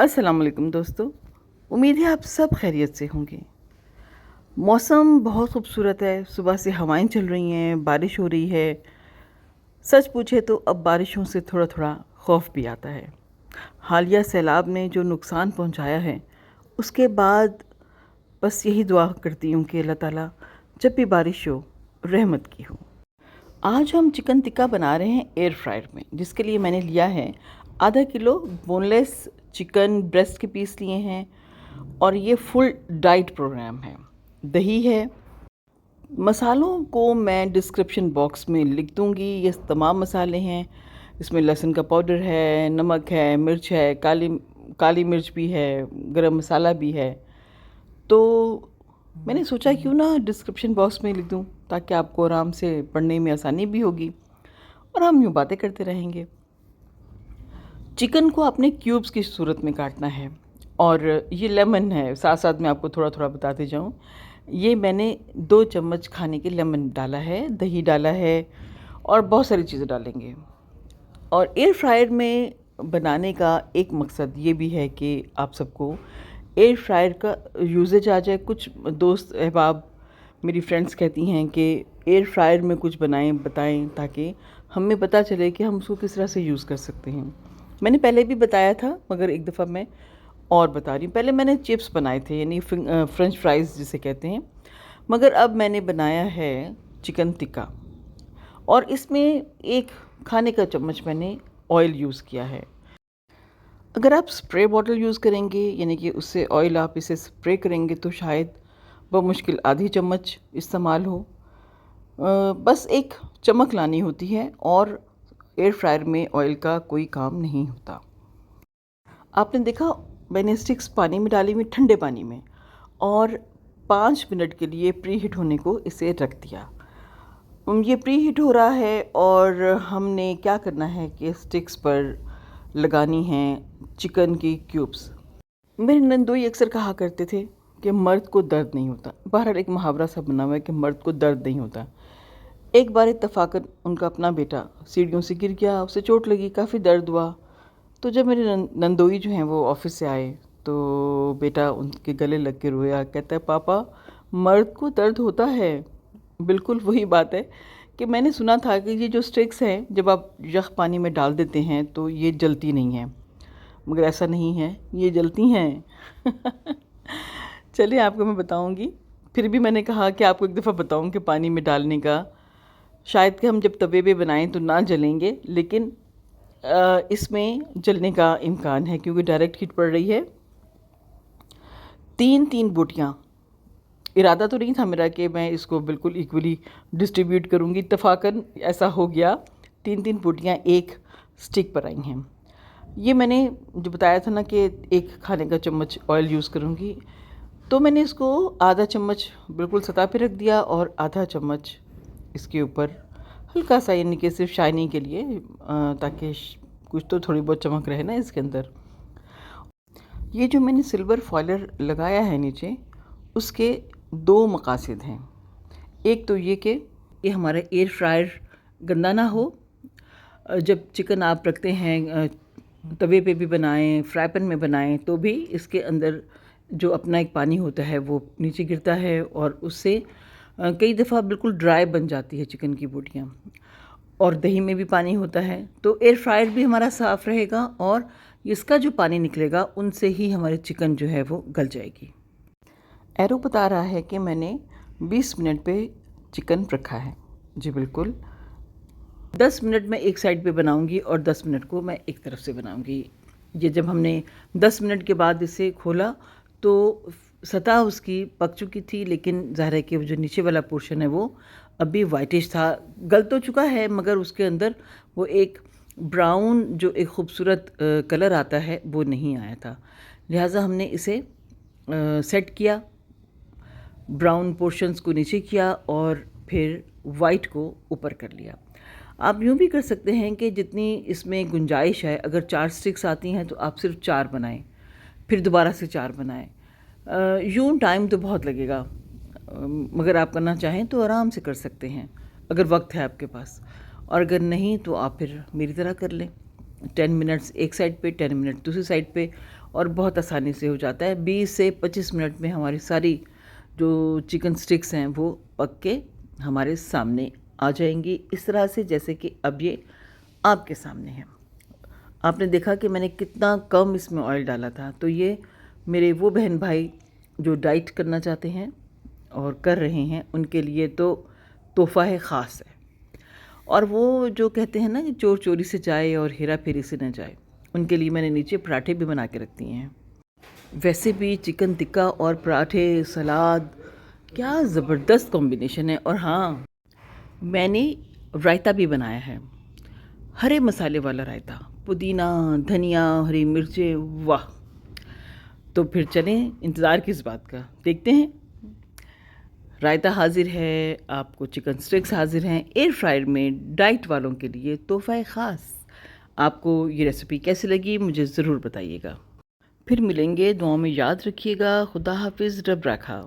अस्सलाम वालेकुम दोस्तों। उम्मीद है आप सब खैरियत से होंगे। मौसम बहुत खूबसूरत है, सुबह से हवाएं चल रही हैं, बारिश हो रही है। सच पूछे तो अब बारिशों से थोड़ा थोड़ा खौफ भी आता है। हालिया सैलाब ने जो नुकसान पहुंचाया है, उसके बाद बस यही दुआ करती हूँ कि अल्लाह ताला जब भी बारिश हो, रहमत की हो। आज हम चिकन टिक्का बना रहे हैं एयर फ्रायर में, जिसके लिए मैंने लिया है आधा किलो बोनलेस चिकन ब्रेस्ट के पीस लिए हैं और ये फुल डाइट प्रोग्राम है। दही है। मसालों को मैं डिस्क्रिप्शन बॉक्स में लिख दूंगी। ये तमाम मसाले हैं। इसमें लहसुन का पाउडर है, नमक है, मिर्च है, काली काली मिर्च भी है, गरम मसाला भी है। तो मैंने सोचा क्यों ना डिस्क्रिप्शन बॉक्स में लिख दूं, ताकि आपको आराम से पढ़ने में आसानी भी होगी और हम यूँ बातें करते रहेंगे। चिकन को आपने क्यूब्स की सूरत में काटना है। और ये लेमन है, साथ साथ मैं आपको थोड़ा थोड़ा बताते जाऊँ। ये मैंने 2 चम्मच खाने के लेमन डाला है, दही डाला है और बहुत सारी चीज़ें डालेंगे। और एयर फ्रायर में बनाने का एक मकसद ये भी है कि आप सबको एयर फ्रायर का यूजेज आ जाए। कुछ दोस्त अहबाब, मेरी फ्रेंड्स कहती हैं कि एयर फ्रायर में कुछ बनाएं, बताएं, ताकि हमें पता चले कि हम उसको किस तरह से यूज़ कर सकते हैं। मैंने पहले भी बताया था, मगर एक दफ़ा मैं और बता रही हूँ। पहले मैंने चिप्स बनाए थे, यानी फ्रेंच फ्राइज़ जिसे कहते हैं, मगर अब मैंने बनाया है चिकन टिक्का। और इसमें 1 खाने का चम्मच मैंने ऑयल यूज़ किया है। अगर आप स्प्रे बॉटल यूज़ करेंगे, यानी कि उससे ऑयल आप इसे स्प्रे करेंगे, तो शायद बमुश्किल आधी चम्मच इस्तेमाल हो। बस एक चमक लानी होती है और एयर फ्रायर में ऑयल का कोई काम नहीं होता। आपने देखा, मैंने स्टिक्स पानी में डाली हुई, ठंडे पानी में, और 5 मिनट के लिए प्री हीट होने को इसे रख दिया। ये प्री हीट हो रहा है और हमने क्या करना है कि स्टिक्स पर लगानी है चिकन की क्यूब्स। मेरे नंदोई अक्सर कहा करते थे कि मर्द को दर्द नहीं होता। बहरहाल एक मुहावरा सा बना हुआ है कि मर्द को दर्द नहीं होता। एक बार इत्तफाकन उनका अपना बेटा सीढ़ियों से गिर गया, उसे चोट लगी, काफ़ी दर्द हुआ। तो जब मेरे नंदोई जो हैं वो ऑफिस से आए, तो बेटा उनके गले लग के रोया। कहता है, पापा मर्द को दर्द होता है। बिल्कुल वही बात है कि मैंने सुना था कि ये जो स्टिक्स हैं, जब आप यख पानी में डाल देते हैं तो ये जलती नहीं है, मगर ऐसा नहीं है, ये जलती हैं। चलिए आपको मैं बताऊंगी। फिर भी मैंने कहा कि आपको एक दफ़ा बताऊं कि पानी में डालने का, शायद कि हम जब तवे पे बनाएं तो ना जलेंगे, लेकिन इसमें जलने का इम्कान है क्योंकि डायरेक्ट हीट पड़ रही है। 3-3 बोटियाँ। इरादा तो नहीं था मेरा कि मैं इसको बिल्कुल इक्वली डिस्ट्रीब्यूट करूँगी, इत्तफाकन ऐसा हो गया। 3-3 बोटियाँ एक स्टिक पर आई हैं। ये मैंने जो बताया था ना कि 1 खाने का चम्मच ऑयल यूज़ करूँगी, तो मैंने इसको आधा चम्मच बिल्कुल सतह पे रख दिया और आधा चम्मच इसके ऊपर हल्का सा, यानी कि सिर्फ शाइनिंग के लिए, ताकि कुछ तो थोड़ी बहुत चमक रहे ना इसके अंदर। ये जो मैंने सिल्वर फॉइलर लगाया है नीचे, उसके 2 मकासद हैं। एक तो ये कि ये हमारा एयर फ्रायर गंदा ना हो। जब चिकन आप रखते हैं, तवे पे भी बनाएं, फ्राई पैन में बनाएं, तो भी इसके अंदर जो अपना एक पानी होता है वो नीचे गिरता है और उससे कई दफ़ा बिल्कुल ड्राई बन जाती है चिकन की बोटियाँ। और दही में भी पानी होता है, तो एयर फ्रायर भी हमारा साफ़ रहेगा और इसका जो पानी निकलेगा उनसे ही हमारी चिकन जो है वो गल जाएगी। एरो बता रहा है कि मैंने 20 मिनट पे चिकन रखा है। जी बिल्कुल। 10 मिनट मैं एक साइड पे बनाऊंगी और 10 मिनट को मैं एक तरफ से बनाऊंगी। ये जब हमने 10 मिनट के बाद इसे खोला, तो सतह उसकी पक चुकी थी, लेकिन ज़ाहिर है कि वो जो नीचे वाला पोर्शन है वो अभी वाइटिश था। गल तो चुका है, मगर उसके अंदर वो एक ब्राउन जो एक खूबसूरत कलर आता है वो नहीं आया था। लिहाजा हमने इसे सेट किया, ब्राउन पोर्शंस को नीचे किया और फिर वाइट को ऊपर कर लिया। आप यूँ भी कर सकते हैं कि जितनी इसमें गुंजाइश है, अगर 4 स्टिक्स आती हैं तो आप सिर्फ 4 बनाएं, फिर दोबारा से 4 बनाएं। यूँ टाइम तो बहुत लगेगा, मगर आप करना चाहें तो आराम से कर सकते हैं अगर वक्त है आपके पास, और अगर नहीं तो आप फिर मेरी तरह कर लें। 10 मिनट्स एक साइड पे, 10 मिनट दूसरी साइड पे, और बहुत आसानी से हो जाता है। 20 से 25 मिनट में हमारी सारी जो चिकन स्टिक्स हैं वो पक के हमारे सामने आ जाएंगी, इस तरह से जैसे कि अब ये आपके सामने है। आपने देखा कि मैंने कितना कम इसमें ऑयल डाला था। तो ये मेरे वो बहन भाई जो डाइट करना चाहते हैं और कर रहे हैं, उनके लिए तो तोहफ़ा है ख़ास है। और वो जो कहते हैं ना कि चोर चोरी से जाए और हेरा फेरी से न जाए, उनके लिए मैंने नीचे पराठे भी बना के रख दिए हैं। वैसे भी चिकन टिक्का और पराठे, सलाद, क्या ज़बरदस्त कॉम्बिनेशन है। और हाँ, मैंने रायता भी बनाया है, हरे मसाले वाला रायता, पुदीना, धनिया, हरी मिर्चें, वाह! तो फिर चलें, इंतज़ार किस बात का, देखते हैं। रायता हाज़िर है, आपको चिकन स्टिक्स हाज़िर हैं एयर फ्रायर में, डाइट वालों के लिए तोहफ़ा ख़ास। आपको ये रेसिपी कैसी लगी मुझे ज़रूर बताइएगा। फिर मिलेंगे, दुआओं में याद रखिएगा। खुदा हाफ़िज़, रब राखा।